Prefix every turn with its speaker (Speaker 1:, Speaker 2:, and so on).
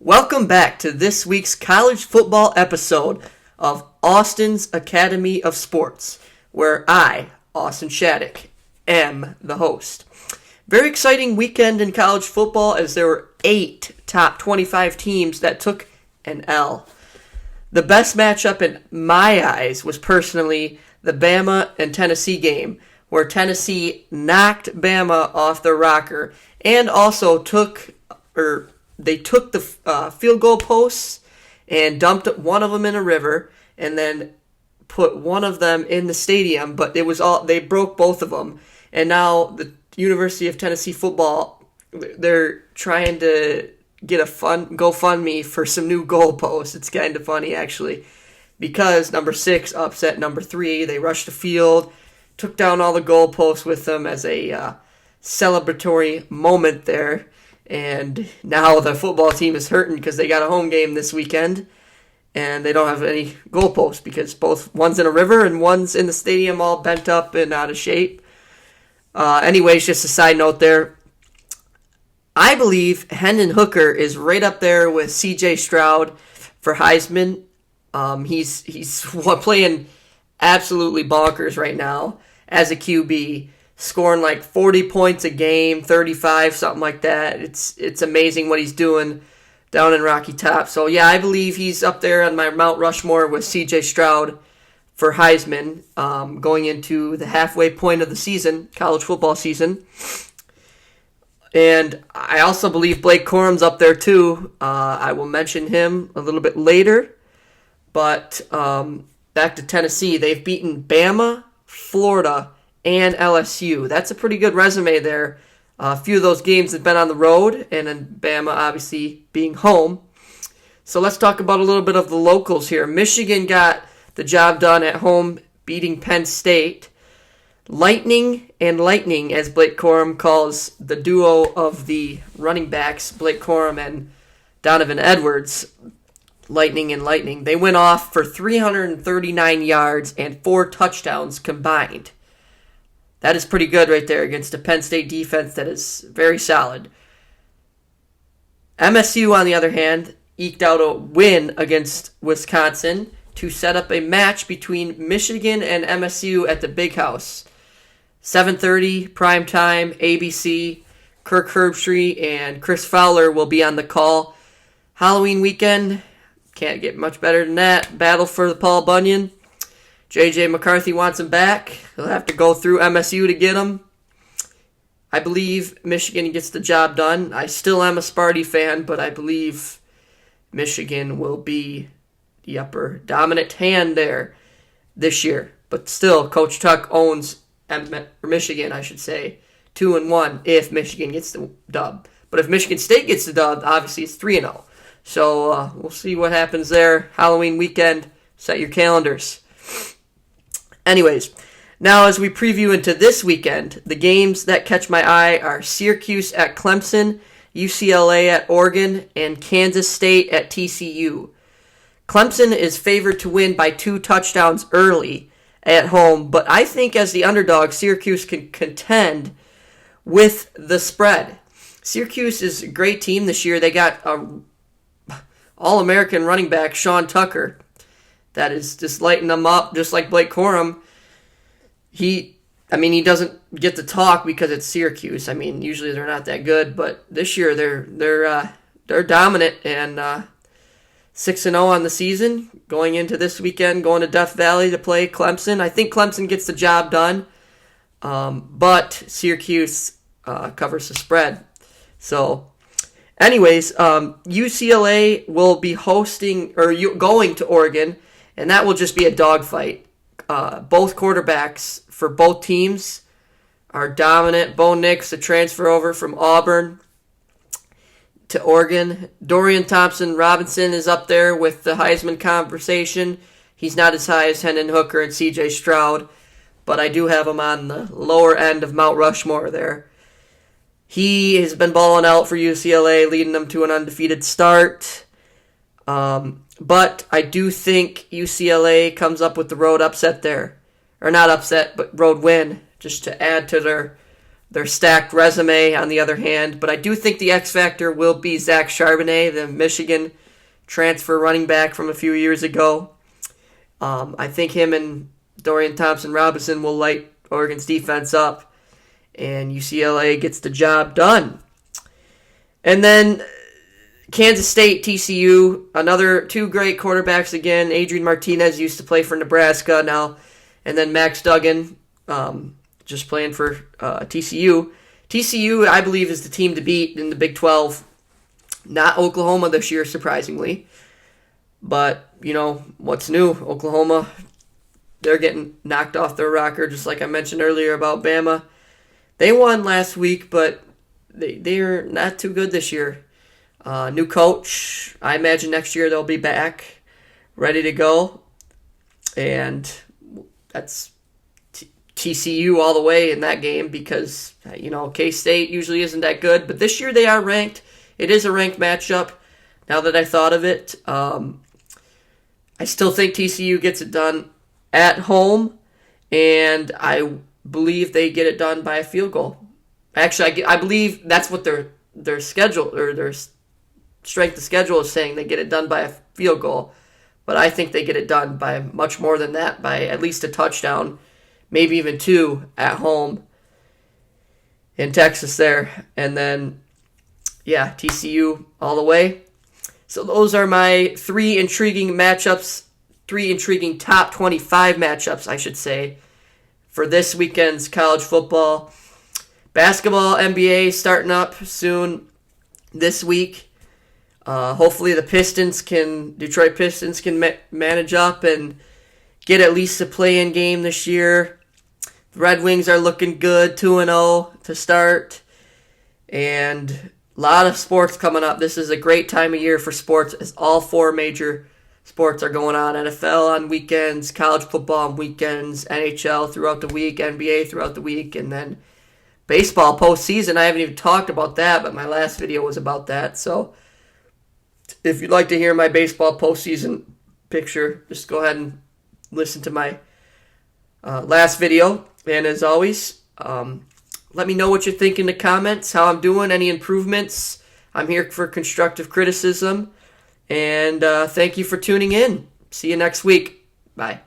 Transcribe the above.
Speaker 1: Welcome back to this week's college football episode of Austin's Academy of Sports, where I, Austin Shattuck, am the host. Very exciting weekend in college football as there were 8 top 25 teams that took an L. The best matchup in my eyes was personally the Bama and Tennessee game, where Tennessee knocked Bama off their rocker and also took the field goal posts and dumped one of them in a river and then put one of them in the stadium, but they broke both of them. And now the University of Tennessee football, they're trying to get a fun GoFundMe for some new goalposts. It's kind of funny, actually, because number 6 upset number 3. They rushed the field, took down all the goalposts with them as a celebratory moment there. And now the football team is hurting because they got a home game this weekend, and they don't have any goalposts because one's in a river and one's in the stadium all bent up and out of shape. Anyways, just a side note there. I believe Hendon Hooker is right up there with C.J. Stroud for Heisman. He's playing absolutely bonkers right now as a QB. Scoring like 40 points a game, 35, something like that. It's amazing what he's doing down in Rocky Top. So, yeah, I believe he's up there on my Mount Rushmore with C.J. Stroud for Heisman going into the halfway point of the season, college football season. And I also believe Blake Corum's up there, too. I will mention him a little bit later. But back to Tennessee. They've beaten Bama, Florida, and LSU. That's a pretty good resume there. A few of those games have been on the road, and then Bama obviously being home. So let's talk about a little bit of the locals here. Michigan got the job done at home, beating Penn State. Lightning and Lightning, as Blake Corum calls the duo of the running backs, Blake Corum and Donovan Edwards. Lightning and Lightning. They went off for 339 yards and 4 touchdowns combined. That is pretty good right there against a Penn State defense that is very solid. MSU, on the other hand, eked out a win against Wisconsin to set up a match between Michigan and MSU at the Big House. 7:30 primetime, ABC. Kirk Herbstreit and Chris Fowler will be on the call. Halloween weekend, can't get much better than that. Battle for the Paul Bunyan. J.J. McCarthy wants him back. He'll have to go through MSU to get him. I believe Michigan gets the job done. I still am a Sparty fan, but I believe Michigan will be the upper dominant hand there this year. But still, Coach Tuck owns Michigan, I should say, 2-1 if Michigan gets the dub. But if Michigan State gets the dub, obviously it's 3-0. So we'll see what happens there. Halloween weekend, set your calendars. Anyways, now as we preview into this weekend, the games that catch my eye are Syracuse at Clemson, UCLA at Oregon, and Kansas State at TCU. Clemson is favored to win by 2 touchdowns early at home, but I think as the underdog, Syracuse can contend with the spread. Syracuse is a great team this year. They got All-American running back Sean Tucker that is just lighting them up, just like Blake Corum. He doesn't get to talk because it's Syracuse. I mean, usually they're not that good, but this year they're dominant and 6-0 on the season. Going into this weekend, going to Death Valley to play Clemson. I think Clemson gets the job done, but Syracuse covers the spread. So, anyways, UCLA will be going to Oregon. And that will just be a dogfight. Both quarterbacks for both teams are dominant. Bo Nix, the transfer over from Auburn to Oregon. Dorian Thompson-Robinson is up there with the Heisman conversation. He's not as high as Hendon Hooker and C.J. Stroud, but I do have him on the lower end of Mount Rushmore there. He has been balling out for UCLA, leading them to an undefeated start. But I do think UCLA comes up with the road upset there. Or not upset, but road win, just to add to their their stacked resume, on the other hand. But I do think the X factor will be Zach Charbonnet, the Michigan transfer running back from a few years ago. I think him and Dorian Thompson-Robinson will light Oregon's defense up, and UCLA gets the job done. And then Kansas State, TCU, another two great quarterbacks again. Adrian Martinez used to play for Nebraska now, and then Max Duggan just playing for TCU. TCU, I believe, is the team to beat in the Big 12. Not Oklahoma this year, surprisingly. But, what's new? Oklahoma, they're getting knocked off their rocker, just like I mentioned earlier about Bama. They won last week, but they're not too good this year. New coach. I imagine next year they'll be back, ready to go. And that's TCU all the way in that game because, K-State usually isn't that good. But this year they are ranked. It is a ranked matchup, now that I thought of it. I still think TCU gets it done at home, and I believe they get it done by a field goal. Actually, I believe that's what their schedule or their strength of schedule is saying. They get it done by a field goal, but I think they get it done by much more than that, by at least a touchdown, maybe even two at home in Texas there. And then, TCU all the way. So those are my three intriguing matchups, three intriguing top 25 matchups, I should say, for this weekend's college football. Basketball, NBA starting up soon this week. Hopefully the Detroit Pistons can manage up and get at least a play-in game this year. The Red Wings are looking good, 2-0 to start. And a lot of sports coming up. This is a great time of year for sports as all four major sports are going on. NFL on weekends, college football on weekends, NHL throughout the week, NBA throughout the week, and then baseball postseason. I haven't even talked about that, but my last video was about that. So if you'd like to hear my baseball postseason picture, just go ahead and listen to my last video. And as always, let me know what you think in the comments, how I'm doing, any improvements. I'm here for constructive criticism. And thank you for tuning in. See you next week. Bye.